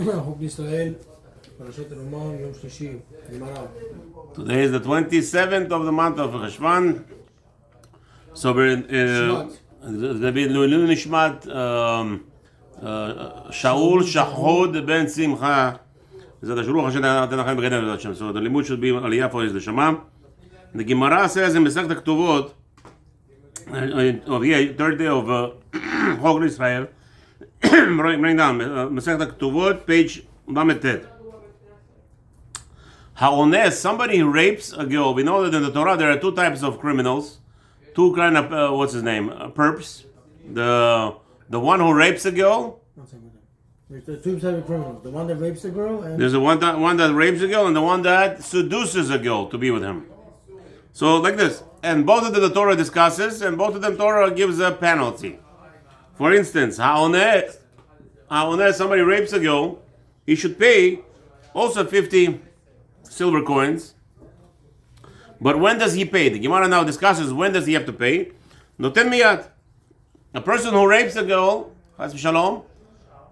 חוק ישראל, פרשת תרומah, יום שלישי, גמרא. Today is the 27th of the month of Cheshvan. So we're going to be Lulu Nishmat Shaul Shahod Ben Simcha. So the limud should be Aliyah for his Neshama. The Gemarah says in Masechet Ketuvot, of the third day of Chok Israel, bring down Masechet Ketuvot, page Lamed. Ha'ones, somebody who rapes a girl. We know that in the Torah there are two types of criminals, two kind of what's his name, perps. The one who rapes a girl. There's two types of criminals. The one that rapes the girl, and There's one that rapes a girl, and the one that seduces a girl to be with him. So like this, and both of them the Torah discusses, and both of them Torah gives a penalty. For instance, ha'ones, somebody rapes a girl, he should pay also 50 silver coins. But when does he pay? The Gemarah now discusses when does he have to pay. Noten miyad. A person who rapes a girl, chas v'shalom,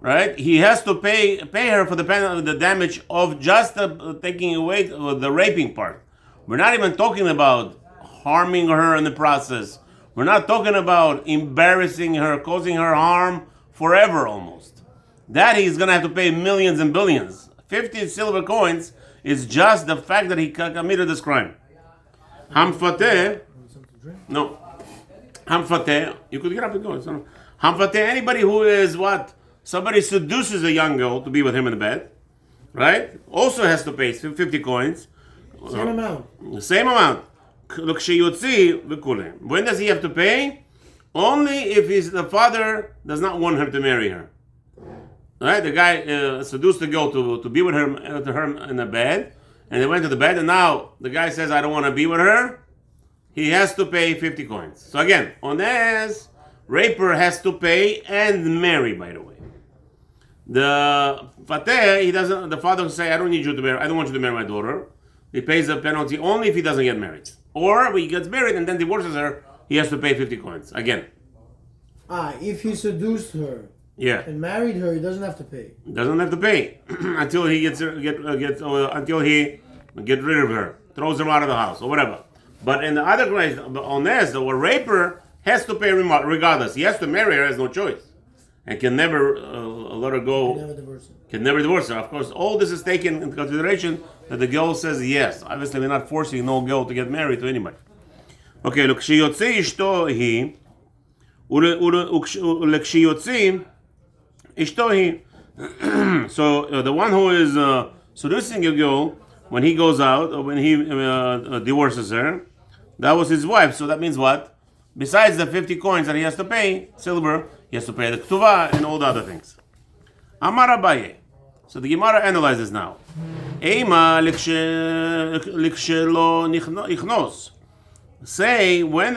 right? He has to pay her for the damage of just taking away the raping part. We're not even talking about harming her in the process. We're not talking about embarrassing her, causing her harm forever almost. That he's going to have to pay millions and billions. 50 silver coins is just the fact that he committed this crime. Hamfateh, no. Hamfateh, you could get up and go. Hamfateh, anybody who is what? Somebody seduces a young girl to be with him in the bed, right? Also has to pay 50 coins. same amount. Same amount. When does he have to pay? Only if the father does not want him to marry her. Right? The guy seduced the girl to be with her in the bed, and they went to the bed, and now the guy says, I don't want to be with her. He has to pay 50 coins. So again, ones, raper has to pay and marry, by the way. The fateh, he doesn't. The father will say, I don't need you to marry. I don't want you to marry my daughter. He pays the penalty only if he doesn't get married. Or when he gets married and then divorces her, he has to pay 50 coins. Again. If he seduced her and married her, he doesn't have to pay. Doesn't have to pay until he until he get rid of her, throws her out of the house or whatever. But in the other case, on this, the raper has to pay regardless. He has to marry her, has no choice, and can never let her go. Can never divorce her. Of course, all this is taken into consideration that the girl says yes. Obviously, we're not forcing no girl to get married to anybody. Okay, look, כשיוצא אשתו היא, ולכשיוצאים אשתו היא. So the one who is seducing a girl, when he goes out or when he divorces her, that was his wife. So that means what? Besides the 50 coins that he has to pay, silver, he has to pay the ketuvah and all the other things. Amar Abaye. So the Gemarah analyzes now. Eima likshelo ichnos. Say when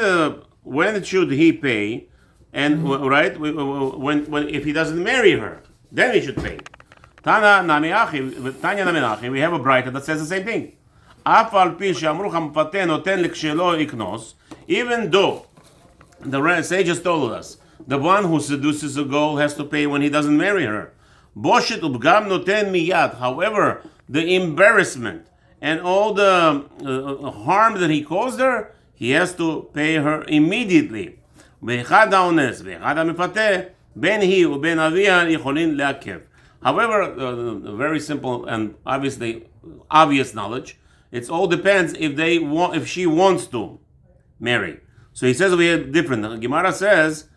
should he pay, and right when if he doesn't marry her, then he should pay. Tanya nami we have a brighter that says the same thing. Afal pi she'amru champateh noten likshelo ichnos. Even though the sages told us the one who seduces a girl has to pay when he doesn't marry her. Boshet ubgam noten miyad. However, the embarrassment and all the harm that he caused her, he has to pay her immediately. However, very simple and obvious knowledge. It all depends if she wants to marry. So he says we have different. Gemarah says,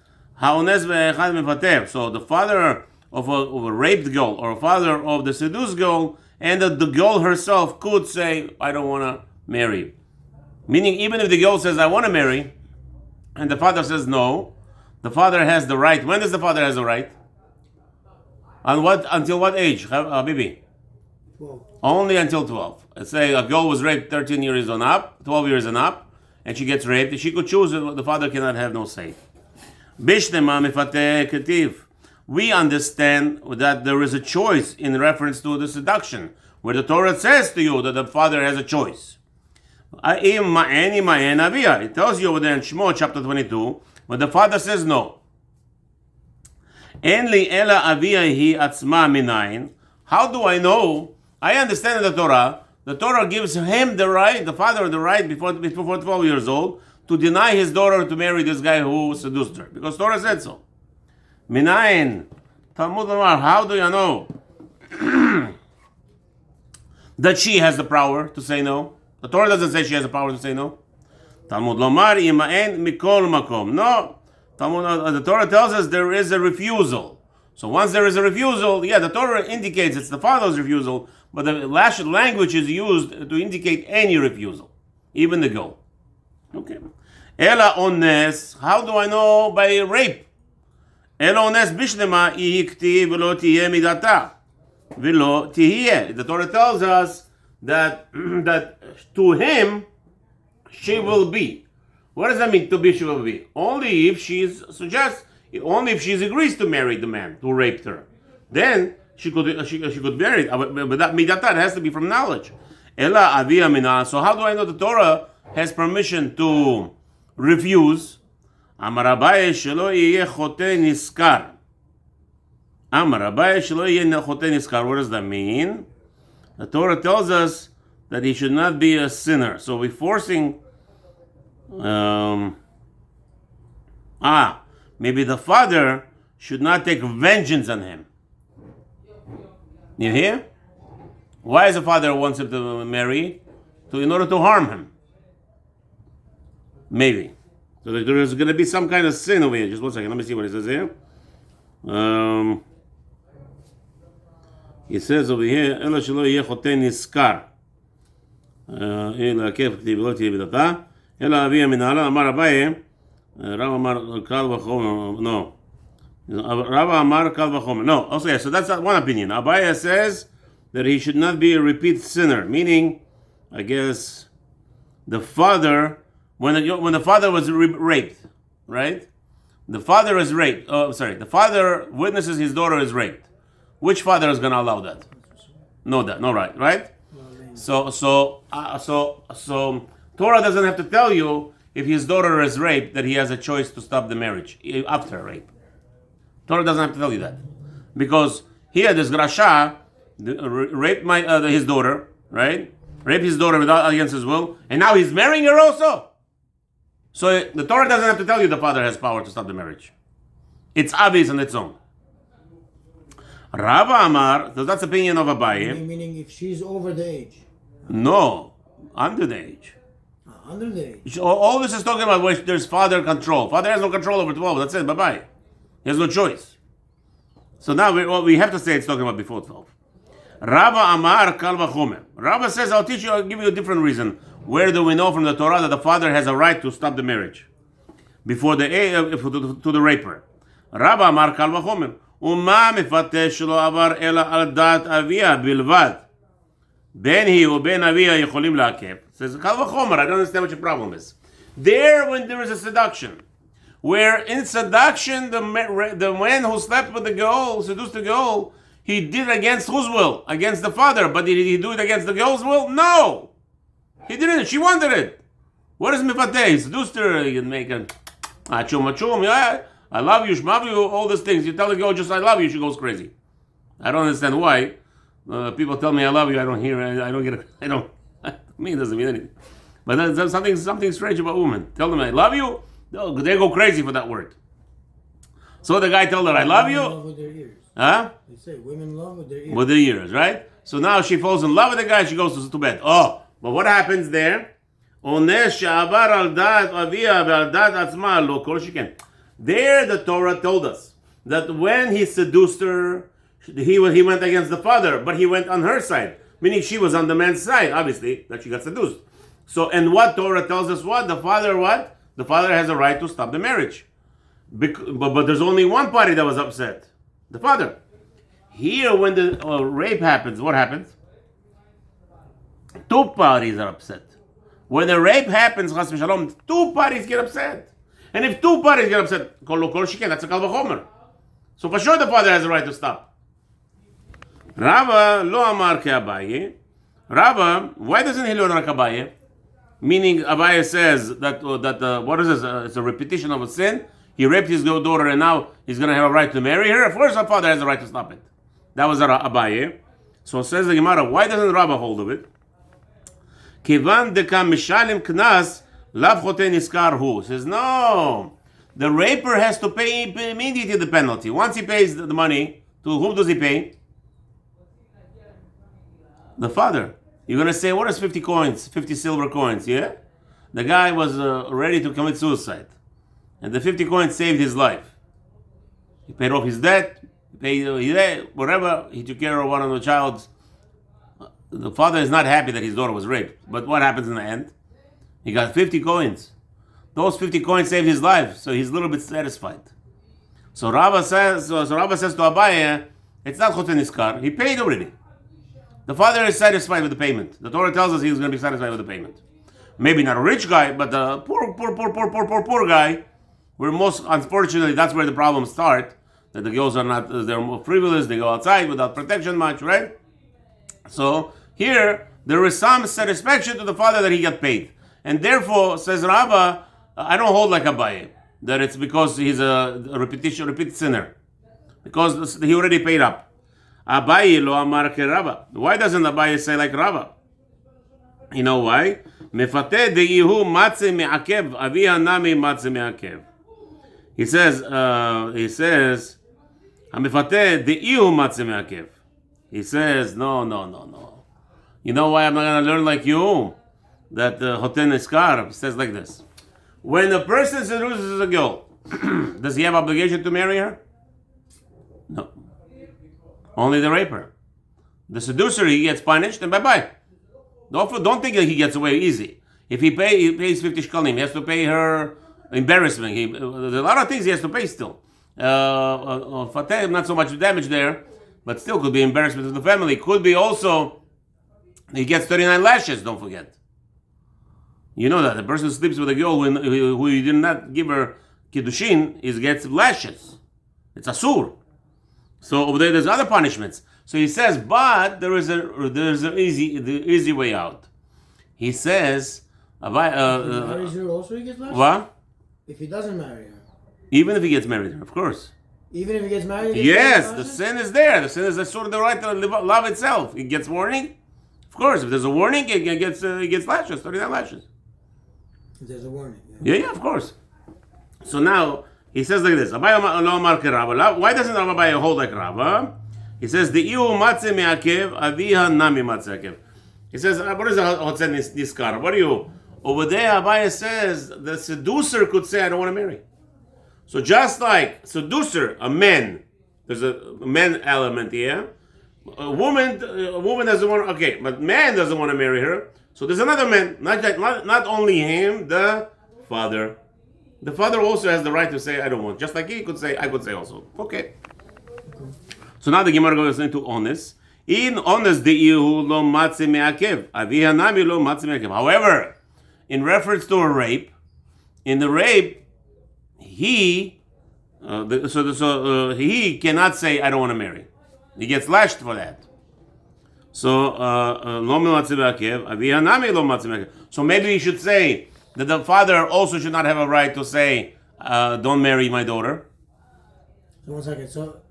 so the father of a raped girl or a father of the seduced girl, and the girl herself could say, I don't want to marry. Meaning, even if the girl says, I want to marry, and the father says no, the father has the right. When does the father has the right? Until what age, Habibi? 12. Only until 12. Let's say a girl was raped 13 years and up, 12 years and up, and she gets raped. She could choose, the father cannot have no say. Bishtema mifateh ketiv. We understand that there is a choice in reference to the seduction, where the Torah says to you that the father has a choice. It tells you over there in Shemot chapter 22, but the father says no. How do I know? I understand the Torah gives him the right, the father the right before 12 years old, to deny his daughter to marry this guy who seduced her. Because Torah said so. Minayin, Talmud Lomar, how do you know that she has the power to say no? The Torah doesn't say she has the power to say no. Talmud Lomar, Ima'en Mikol Makom. No. The Torah tells us there is a refusal. So once there is a refusal, the Torah indicates it's the father's refusal, but the language is used to indicate any refusal, even the go. Okay. Ela ones, how do I know by rape? Ela ones bishlema ihikti velo tihye midata. Velo tihye. The Torah tells us that to him she will be. What does that mean? To be, she will be. Only if she agrees to marry the man who raped her, then she could marry. But that midata has to be from knowledge. Ela avia mina. So how do I know the Torah has permission to refuse? Amar Abaye shelo yeh chote niskar. Amar Abaye shelo yeh chote niskar. What does that mean? The Torah tells us that he should not be a sinner. So we're forcing. Maybe the father should not take vengeance on him. You hear? Why does the father wants him to marry? In order to harm him. Maybe. So there is going to be some kind of sin over here. Just one second. Let me see what it says here. It says over here, Ela shelo yeh chote niskar. Ela kef ktiv lo tihye bidata. Ela avia minala. Amar Abaye. Rav Amar Kal V'chomer. No. Rav Amar Kal V'chomer. No. Okay, so that's one opinion. Abaye says that he should not be a repeat sinner. Meaning, I guess, the father, when the father was raped, right? The father is raped. The father witnesses his daughter is raped. Which father is going to allow that? No, right? So Torah doesn't have to tell you if his daughter is raped that he has a choice to stop the marriage after rape. Torah doesn't have to tell you that, because here this Grasha raped his daughter, right? Raped his daughter against his will, and now he's marrying her also. So the Torah doesn't have to tell you the father has power to stop the marriage. It's obvious on its own. Rava Amar, so that's the opinion of Abaye. Meaning if she's over the age. No, under the age. Under the age. All this is talking about where there's father control. Father has no control over 12. That's it. Bye-bye. He has no choice. So now we have to say it's talking about before 12. Rava Amar Kal V'chomer. Rava says, I'll give you a different reason. Where do we know from the Torah that the father has a right to stop the marriage before to the raper? Rava Amar Kal V'chomer. Uma mifateh shelo avar ela al dat avia bilvad. Ben he or ben avia yicholim la'akeb. Says Kal V'chomer. I don't understand what your problem is. When there is a seduction, where in seduction the man who slept with the girl, seduced the girl, he did it against whose will? Against the father. But did he do it against the girl's will? No, he didn't. She wanted it. What is mifateh? He seduced her. You can make a achum, yeah, I love you, shmav you, all these things. You tell the girl just I love you, she goes crazy. I don't understand why. People tell me I love you, I don't hear it, I don't get it. I don't. To me, it doesn't mean anything. But there's something strange about women. Tell them I love you, they go crazy for that word. So the guy told her I love you. Love with their ears. Huh? They say women love with their ears. With their ears, right? So now she falls in love with the guy, she goes to bed. Oh, but what happens there? There the Torah told us that when he seduced her, he went against the father, but he went on her side, meaning she was on the man's side, obviously, that she got seduced. So, and what Torah tells us what? The father has a right to stop the marriage. But there's only one party that was upset, the father. Here, when the rape happens, what happens? Two parties are upset. When the rape happens, chas v'shalom, two parties get upset. And if two parties get upset, kol shiken, that's a kal v'chomer. So for sure the father has a right to stop. Rava lo amar ke Abaye. Rava, why doesn't he learn like Abaye? Meaning Abaye says that what is this? It's a repetition of a sin. He raped his daughter and now he's going to have a right to marry her. Of course the father has a right to stop it. That was Abaye. So says the Gemarah, why doesn't Rabbah hold of it? Kivan dekam mishalim knas lav choten iskar hu. Says no, the raper has to pay immediately the penalty. Once he pays the money, to whom does he pay? The father. You're gonna say, what is 50 coins, 50 silver coins? Yeah, the guy was ready to commit suicide, and the 50 coins saved his life. He paid off his debt. He paid his debt, whatever. He took care of one of the child's. The father is not happy that his daughter was raped. But what happens in the end? He got 50 coins. Those 50 coins saved his life, so he's a little bit satisfied. So Rabbah says to Abaye, it's not choten iskar. He paid already. The father is satisfied with the payment. The Torah tells us he's going to be satisfied with the payment. Maybe not a rich guy, but a poor guy. Where most, unfortunately, that's where the problems start. That the girls are not, they're more frivolous. They go outside without protection much, right? So here, there is some satisfaction to the father that he got paid. And therefore, says Rabbah, I don't hold like Abaye, that it's because he's a repeat sinner. Because he already paid up. Abaye lo amar ke Rabbah. Why doesn't Abaye say like Rabbah? You know why? Mefateh de'ihu matze me'akev, avi hanami matze me'akev. He says, Mefateh de'ihu matze me'akev. He says, no. You know why I'm not going to learn like you? That Hoten Iskar says like this. When a person seduces a girl, does he have obligation to marry her? No. Only the raper. The seducer, he gets punished and bye-bye. Don't think that he gets away easy. If he pays 50 shkalim, he has to pay her embarrassment. There's a lot of things he has to pay still. Fateh, not so much damage there, but still could be embarrassment to the family. Could be also, he gets 39 lashes, don't forget. You know that. The person who sleeps with a girl who you did not give her kiddushin, gets lashes. It's asur. So over there, there's other punishments. So he says, but there's an easy way out. He says, if he marries her also he gets lashes? What? If he doesn't marry her. Even if he gets married, of course. Even if he gets married? Yes, the sin is there. The sin is the sort of the right to love itself. He gets warning. Of course, if there's a warning, he gets lashes, 39 lashes. If there's a warning. Yeah, of course. So now, he says like this. Why doesn't Abaye hold like Rabbah? He says, the iu matze me'akev, aviha nami matze akev. He says, what is a hotzen niskar? What are you? Over there, Abaye says, the seducer could say, I don't want to marry. So just like seducer, a man, there's a man element here. A woman doesn't want, okay, but man doesn't want to marry her. So there's another man, not only him, the father. The father also has the right to say, I don't want. Just like he could say, I could say also. Okay. So now the Gemarah goes into honest. In honest, de'ihu lo matze me'akev. Avi hanami lo matze me'akev. However, in reference to a rape, in the rape, he cannot say, I don't want to marry. He gets lashed for that. So, lo matze me'akev. Avi hanami lo matze me'akev. So maybe he should say that the father also should not have a right to say, don't marry my daughter. So 1 second. So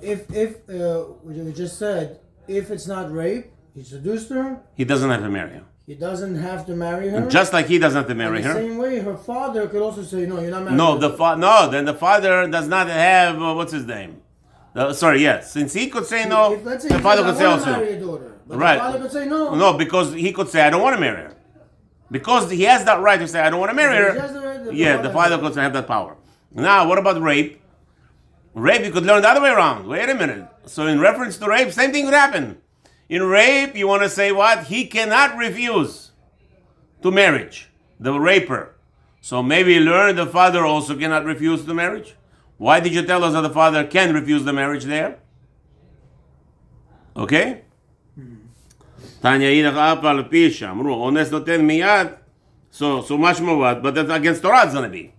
if we just said, if it's not rape, he seduced her. He doesn't have to marry her. He doesn't have to marry her. Just like he doesn't have to marry her. The same way, her father could also say, no, you're not marrying her. Then the father does not have, what's his name? Since he could say no, let's say the father could say also. Marry a daughter, but right. The father could say no. No, because he could say, I don't want to marry her. Because he has that right to say, I don't want to marry her. The father could have that power. Now, what about rape? Rape, you could learn the other way around. Wait a minute. So in reference to rape, same thing would happen. In rape, you want to say what? He cannot refuse to marriage, the raper. So maybe learn the father also cannot refuse the marriage. Why did you tell us that the father can refuse the marriage there? Okay? Tanya idach apal pisha. Amru, ones noten miyad. So much more what? But that's against Torah it's going to be.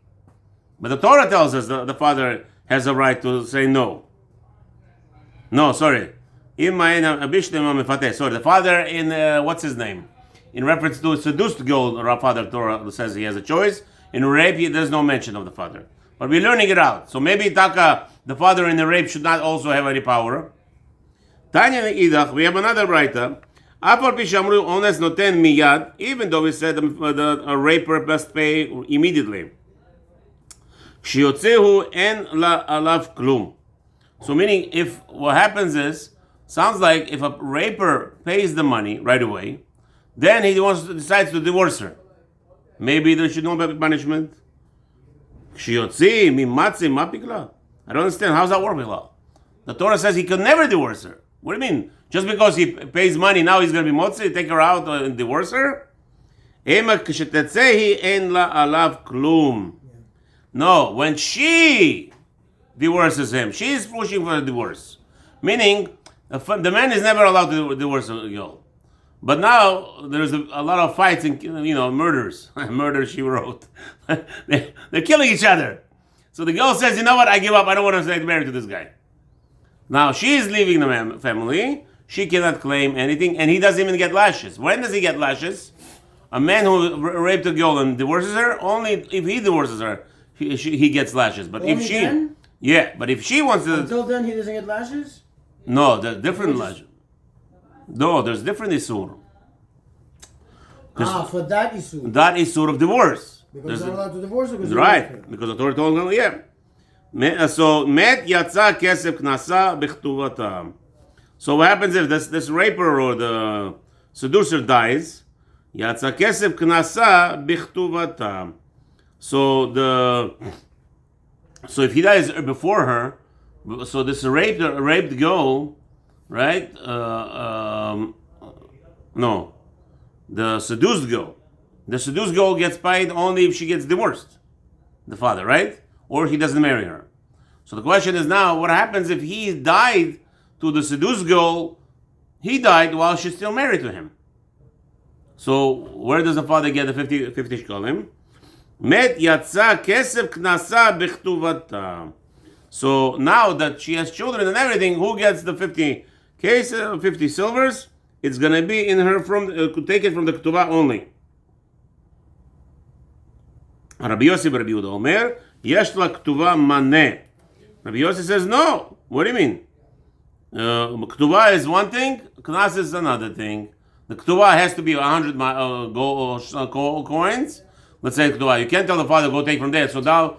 But the Torah tells us the father has a right to say no. No, sorry. Sorry, the father in, what's his name? In reference to a seduced girl, father Torah says he has a choice. In rape, there's no mention of the father. But we're learning it out. So maybe the father in the rape should not also have any power. Tanya Idach, we have another writer. Afal pi shamru ones noten miyad, even though we said a raper must pay immediately. Shiotzehu en la alav klum. So meaning, if what happens is, sounds like if a raper pays the money right away, then he decides to divorce her. Maybe there should not be punishment. Shiotzi mimatzi mapikla. I don't understand. How's that work, Bilal? The Torah says he could never divorce her. What do you mean? Just because he pays money, now he's going to be motzi, take her out and divorce her? No, when she divorces him, she's pushing for a divorce. Meaning, the man is never allowed to divorce a girl. But now there's a lot of fights and murders. Murder, she wrote. They're killing each other. So the girl says, you know what, I give up. I don't want to stay married to this guy. Now she is leaving the family. She cannot claim anything, and he doesn't even get lashes. When does he get lashes? A man who raped a girl and divorces her, only if he divorces her, he gets lashes. But if she, then? Yeah, but if she wants to, Until then, he doesn't get lashes? No, there's different lashes. No, there's different isur. For that isur. That isur of divorce. Because they're not allowed to divorce her. Right, because the Torah told him, yeah. So met yatsa kesef knasa b'chtuvatam. So what happens if this raper or the seducer dies? Yatsa kesef knasa b'chtuvatam. So if he dies before her, so this raped girl, right? No, the seduced girl. The seduced girl gets paid only if she gets divorced, the father, right? Or he doesn't marry her. So the question is now, what happens if he died to the seduced girl? He died while she's still married to him. So where does the father get the 50 shkalim? Met yatsa kesef knasa b'chtuvata. So now that she has children and everything, who gets the 50 silvers? It's going to be in her take it from the ketubah only. Rabbi Yossi Rabbi Yehuda Omer, yesh la ketubah maneh. Rabbi Yossi says, no. What do you mean? Ketubah is one thing, knas is another thing. The ketubah has to be 100 coins. Let's say ketubah. You can't tell the father, go take from there. So now,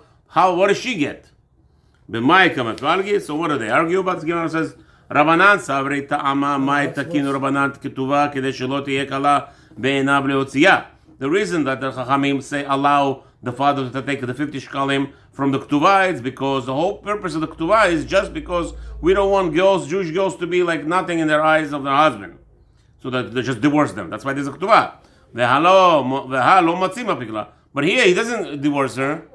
what does she get? So what do they argue about? The Gemarah says, Rabbanan savrei ta'ama ma'et takinu Rabbanan ketubah kedei shelo tiyeh kala be'einav leotziyah. The reason that the Chachamim say allow the father to take the 50 shkalim from the ketubah is because the whole purpose of the ketubah is just because we don't want Jewish girls, to be like nothing in their eyes of their husband, so that they just divorce them. That's why there's a ketubah. But here he doesn't divorce her.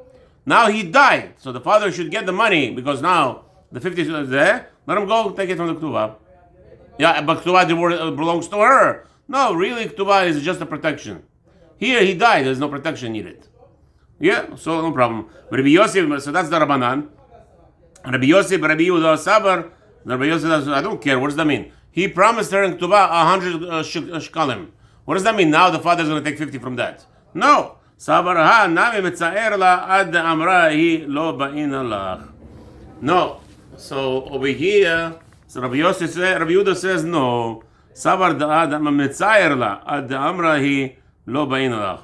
Now he died, so the father should get the money because now the 50 is there. Let him go take it from the ketubah. Yeah, but ketubah belongs to her. No, really, ketubah is just a protection. Here he died. There's no protection needed. Yeah, so no problem. Rabbi Yosef, so that's the Rabbanan. Rabbi Yosef, Rabbi Yehuda Sabar. Rabbi Yosef says, I don't care. What does that mean? He promised her in ketubah 100 shkalim. What does that mean? Now the father is going to take 50 from that. No. Sabar ha nami mitzaer la ad amra hi lo ba'ina lach. No. So over here, so Rabbi Yehuda says no. Sabar da ad mitzaer la ad amra hi lo ba'ina lach.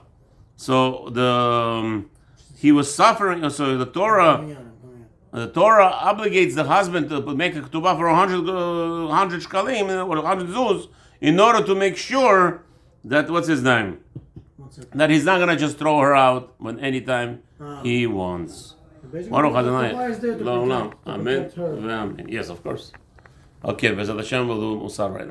So he was suffering. So the Torah obligates the husband to make a ketubah for 100 shkalim or 100 zuz in order to make sure that what's his name, that he's not gonna just throw her out when anytime he wants. Baruch Adonai. Amen. Yes, of course. Okay, Bezat Hashem will do Musar right now.